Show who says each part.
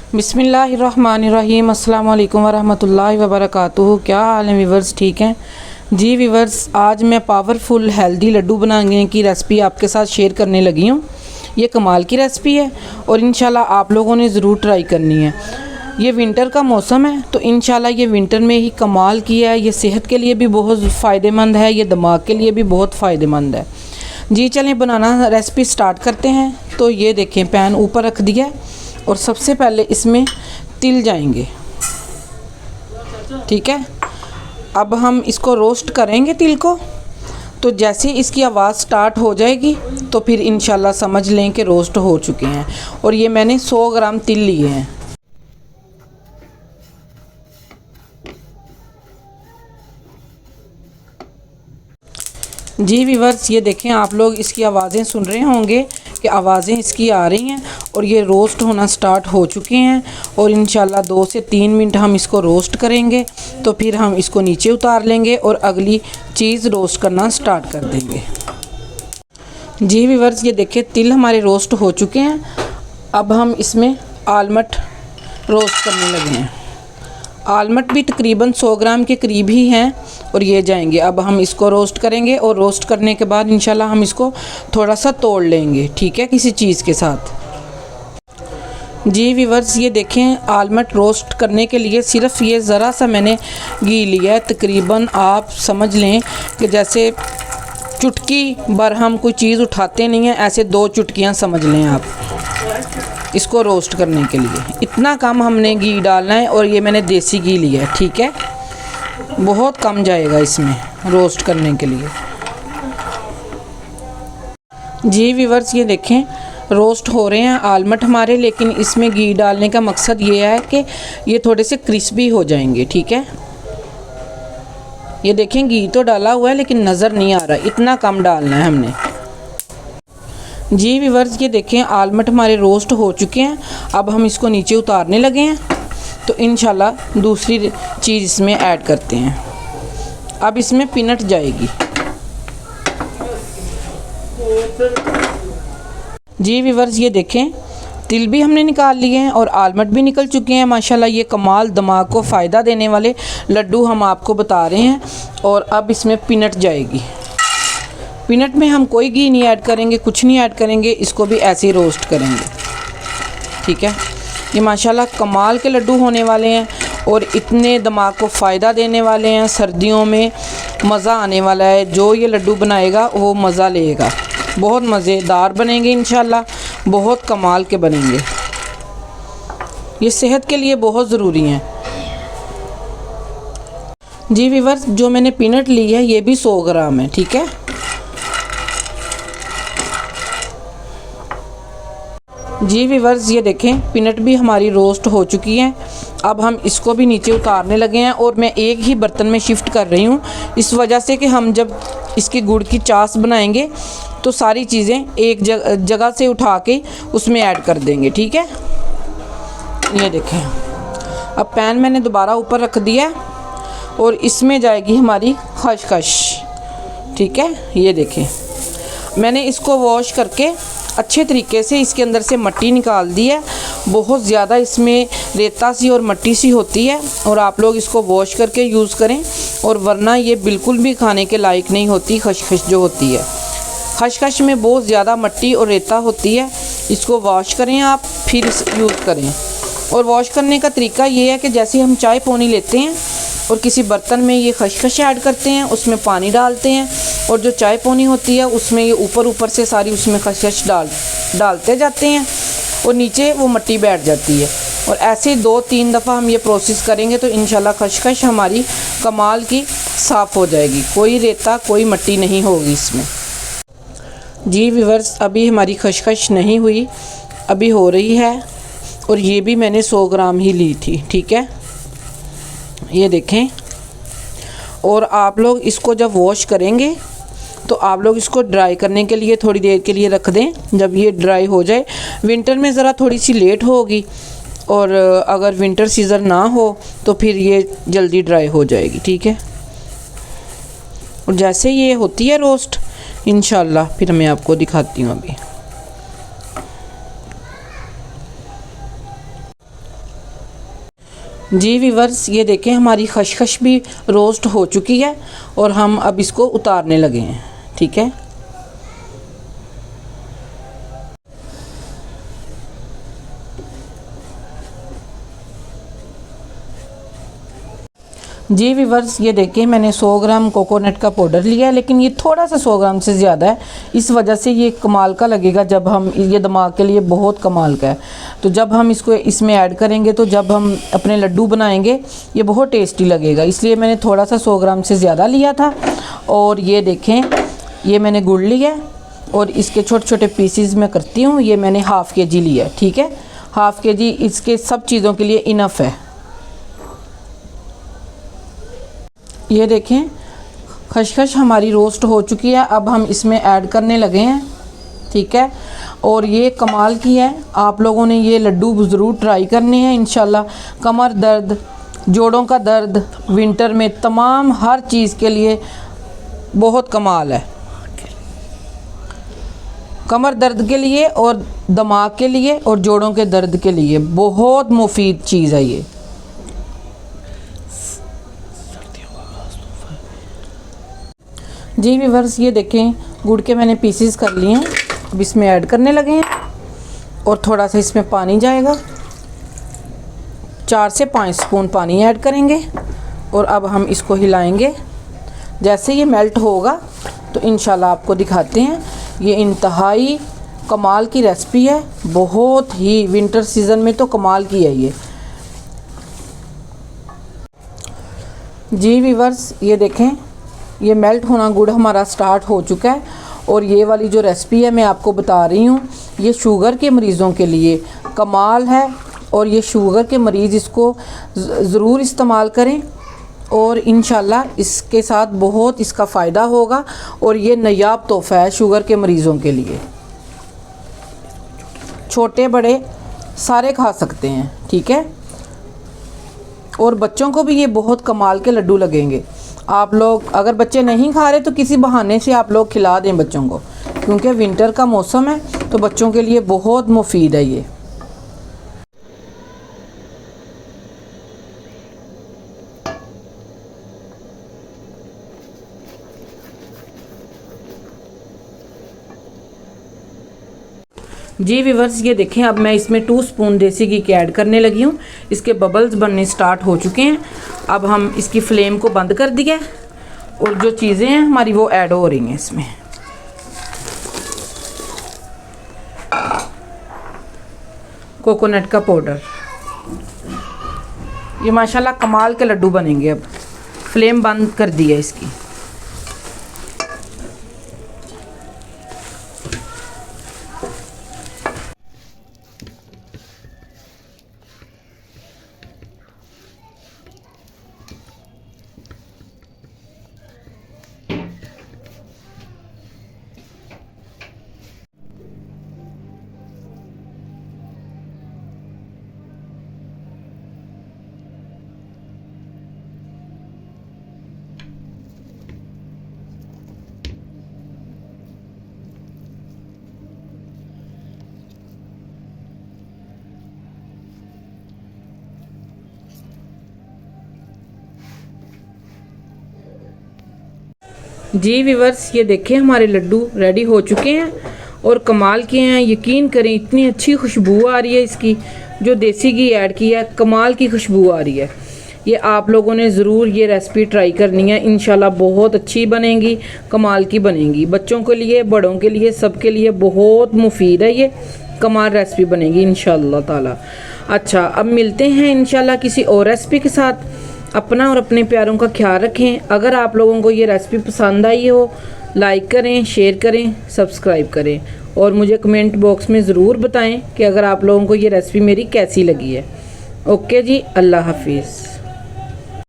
Speaker 1: बिस्मिल्लाहिर्रहमानिर्रहीम। अस्सलाम वालेकुम वरहमतुल्लाहि वबरकातुहू। क्या हाल है वीवर्स, ठीक हैं जी वीवर्स। आज मैं पावरफुल हेल्दी लड्डू बनाने की रेसिपी आपके साथ शेयर करने लगी हूँ। ये कमाल की रेसिपी है और इंशाल्लाह आप लोगों ने ज़रूर ट्राई करनी है। ये विंटर का मौसम है तो इंशाल्लाह ये विंटर में ही कमाल की है। ये सेहत के लिए भी बहुत फ़ायदेमंद है, ये दिमाग के लिए भी बहुत फ़ायदेमंद है जी। चलें बनाना रेसिपी स्टार्ट करते हैं। तो ये देखें, पैन ऊपर रख दिया और सबसे पहले इसमें तिल जाएंगे, ठीक है। अब हम इसको रोस्ट करेंगे तिल को। तो जैसे इसकी आवाज़ स्टार्ट हो जाएगी तो फिर इंशाल्लाह समझ लें कि रोस्ट हो चुके हैं। और ये मैंने 100 ग्राम तिल लिए हैं। जी व्यूअर्स, ये देखें, आप लोग इसकी आवाज़ें सुन रहे होंगे कि आवाज़ें इसकी आ रही हैं और ये रोस्ट होना स्टार्ट हो चुके हैं। और इंशाल्लाह 2 से 3 मिनट हम इसको रोस्ट करेंगे तो फिर हम इसको नीचे उतार लेंगे और अगली चीज़ रोस्ट करना स्टार्ट कर देंगे। जी व्यूअर्स, ये देखें, तिल हमारे रोस्ट हो चुके हैं। अब हम इसमें आलमंड रोस्ट करने लगे हैं। आलमंड भी तकरीबन 100 ग्राम के करीब ही हैं और ये जाएंगे। अब हम इसको रोस्ट करेंगे और रोस्ट करने के बाद इंशाल्लाह हम इसको थोड़ा सा तोड़ लेंगे, ठीक है, किसी चीज़ के साथ। जी व्यूअर्स, ये देखें, आलमंड रोस्ट करने के लिए सिर्फ ये ज़रा सा मैंने घी लिया है। तकरीबन आप समझ लें कि जैसे चुटकी भर हम कोई चीज़ उठाते नहीं हैं, ऐसे 2 चुटकियाँ समझ लें आप इसको रोस्ट करने के लिए। इतना कम हमने घी डालना है और ये मैंने देसी घी लिया है, ठीक है। बहुत कम जाएगा इसमें रोस्ट करने के लिए। जी व्यूअर्स, ये देखें, रोस्ट हो रहे हैं आलमंड हमारे, लेकिन इसमें घी डालने का मकसद ये है कि ये थोड़े से क्रिस्पी हो जाएंगे, ठीक है। ये देखें, घी तो डाला हुआ है लेकिन नज़र नहीं आ रहा, इतना कम डालना है हमने। जी व्यूअर्स, ये देखें, आलमंड हमारे रोस्ट हो चुके हैं। अब हम इसको नीचे उतारने लगे हैं तो इंशाल्लाह दूसरी चीज़ इसमें ऐड करते हैं। अब इसमें पीनट जाएगी। जी व्यूअर्स, ये देखें, तिल भी हमने निकाल लिए हैं और आलमंड भी निकल चुके हैं। माशाल्लाह ये कमाल दिमाग को फ़ायदा देने वाले लड्डू हम आपको बता रहे हैं। और अब इसमें पीनट जाएगी। पीनट में हम कोई घी नहीं ऐड करेंगे, कुछ नहीं ऐड करेंगे, इसको भी ऐसे ही रोस्ट करेंगे, ठीक है। ये माशाल्लाह कमाल के लड्डू होने वाले हैं और इतने दिमाग को फ़ायदा देने वाले हैं। सर्दियों में मज़ा आने वाला है। जो ये लड्डू बनाएगा वो मज़ा लेगा। बहुत मज़ेदार बनेंगे इंशाल्लाह, बहुत कमाल के बनेंगे। ये सेहत के लिए बहुत ज़रूरी हैं। जी व्यूअर्स, जो मैंने पीनट ली है ये भी 100 ग्राम है, ठीक है। जी व्यूअर्स, ये देखें, पीनट भी हमारी रोस्ट हो चुकी हैं। अब हम इसको भी नीचे उतारने लगे हैं और मैं एक ही बर्तन में शिफ्ट कर रही हूँ, इस वजह से कि हम जब इसकी गुड़ की चास बनाएंगे तो सारी चीज़ें एक जगह से उठा के उसमें ऐड कर देंगे, ठीक है। ये देखें, अब पैन मैंने दोबारा ऊपर रख दिया और इसमें जाएगी हमारी खसखस, ठीक है। ये देखें, मैंने इसको वॉश करके अच्छे तरीके से इसके अंदर से मिट्टी निकाल दी है। बहुत ज़्यादा इसमें रेता सी और मिट्टी सी होती है और आप लोग इसको वॉश करके यूज़ करें, और वरना ये बिल्कुल भी खाने के लायक नहीं होती। खसखस जो होती है, खसखस में बहुत ज़्यादा मिट्टी और रेता होती है। इसको वॉश करें आप, फिर यूज़ करें। और वॉश करने का तरीका ये है कि जैसे हम चाय पानी लेते हैं और किसी बर्तन में ये खसखस ऐड करते हैं, उसमें पानी डालते हैं और जो चाय पानी होती है उसमें ये ऊपर से सारी उसमें खसखस डालते जाते हैं और नीचे वो मिट्टी बैठ जाती है। और ऐसे 2-3 दफ़ा हम ये प्रोसेस करेंगे तो इंशाल्लाह खसखस हमारी कमाल की साफ़ हो जाएगी। कोई रेता, कोई मिट्टी नहीं होगी इसमें। जी व्यूअर्स, अभी हमारी खसखस नहीं हुई, अभी हो रही है। और ये भी मैंने 100 ग्राम ही ली थी, ठीक है। ये देखें, और आप लोग इसको जब वॉश करेंगे तो आप लोग इसको ड्राई करने के लिए थोड़ी देर के लिए रख दें। जब ये ड्राई हो जाए, विंटर में ज़रा थोड़ी सी लेट होगी और अगर विंटर सीज़न ना हो तो फिर ये जल्दी ड्राई हो जाएगी, ठीक है। और जैसे ये होती है रोस्ट, इंशाल्लाह फिर मैं आपको दिखाती हूँ। अभी जी व्यूअर्स, ये देखें हमारी खशखश भी रोस्ट हो चुकी है और हम अब इसको उतारने लगे हैं। ठीक है, जी व्यूअर्स, ये देखिए मैंने 100 ग्राम कोकोनट का पाउडर लिया है, लेकिन ये थोड़ा सा 100 ग्राम से ज़्यादा है। इस वजह से ये कमाल का लगेगा जब हम, ये दिमाग के लिए बहुत कमाल का है। तो जब हम इसको इसमें ऐड करेंगे तो जब हम अपने लड्डू बनाएंगे ये बहुत टेस्टी लगेगा, इसलिए मैंने थोड़ा सा 100 ग्राम से ज़्यादा लिया था। और ये देखें, ये मैंने गुड़ लिया है और इसके छोटे छोटे पीसीज मैं करती हूँ। ये मैंने हाफ़ kg लिया है। ठीक है, हाफ़ kg इसके सब चीज़ों के लिए इनफ है। ये देखें खशखश हमारी रोस्ट हो चुकी है, अब हम इसमें ऐड करने लगे हैं। ठीक है, और ये कमाल की है, आप लोगों ने ये लड्डू ज़रूर ट्राई करने हैं इंशाल्लाह। कमर दर्द, जोड़ों का दर्द, विंटर में तमाम हर चीज़ के लिए बहुत कमाल है। कमर दर्द के लिए और दिमाग के लिए और जोड़ों के दर्द के लिए बहुत मुफीद चीज़ है ये। जी व्यूअर्स, ये देखें गुड़ के मैंने पीसेस कर लिए हैं, अब इसमें ऐड करने लगे हैं और थोड़ा सा इसमें पानी जाएगा। 4 से 5 स्पून पानी ऐड करेंगे और अब हम इसको हिलाएंगे। जैसे ये मेल्ट होगा तो इंशाल्लाह आपको दिखाते हैं। ये इंतहाई कमाल की रेसिपी है, बहुत ही विंटर सीज़न में तो कमाल की है ये। जी व्यूअर्स, ये देखें ये मेल्ट होना गुड़ हमारा स्टार्ट हो चुका है। और ये वाली जो रेसिपी है मैं आपको बता रही हूँ, ये शुगर के मरीज़ों के लिए कमाल है और ये शुगर के मरीज़ इसको ज़रूर इस्तेमाल करें और इंशाल्लाह इसके साथ बहुत इसका फ़ायदा होगा। और ये नायाब तोहफ़ा है शुगर के मरीज़ों के लिए, छोटे बड़े सारे खा सकते हैं। ठीक है, और बच्चों को भी ये बहुत कमाल के लड्डू लगेंगे। आप लोग अगर बच्चे नहीं खा रहे तो किसी बहाने से आप लोग खिला दें बच्चों को, क्योंकि विंटर का मौसम है तो बच्चों के लिए बहुत मुफीद है ये। जी व्यूअर्स, ये देखें अब मैं इसमें 2 स्पून देसी घी के ऐड करने लगी हूँ। इसके बबल्स बनने स्टार्ट हो चुके हैं। अब हम इसकी फ्लेम को बंद कर दिया और जो चीज़ें हैं हमारी वो ऐड हो रही हैं इसमें। कोकोनट का पाउडर, ये माशाल्लाह कमाल के लड्डू बनेंगे। अब फ्लेम बंद कर दी है इसकी। जी व्यूअर्स, ये देखें हमारे लड्डू रेडी हो चुके हैं और कमाल के हैं। यकीन करें इतनी अच्छी खुशबू आ रही है इसकी, जो देसी घी ऐड किया है कमाल की खुशबू आ रही है। ये आप लोगों ने ज़रूर ये रेसिपी ट्राई करनी है, इंशाल्लाह बहुत अच्छी बनेगी, कमाल की बनेगी। बच्चों के लिए, बड़ों के लिए, सबके लिए बहुत मुफीद है ये, कमाल रेसिपी बनेगी इंशाल्लाह ताला। अच्छा, अब मिलते हैं इंशाल्लाह किसी और रेसिपी के साथ। अपना और अपने प्यारों का ख्याल रखें। अगर आप लोगों को ये रेसिपी पसंद आई हो, लाइक करें, शेयर करें, सब्सक्राइब करें और मुझे कमेंट बॉक्स में ज़रूर बताएं कि अगर आप लोगों को ये रेसिपी मेरी कैसी लगी है। ओके जी, अल्लाह हाफिज़।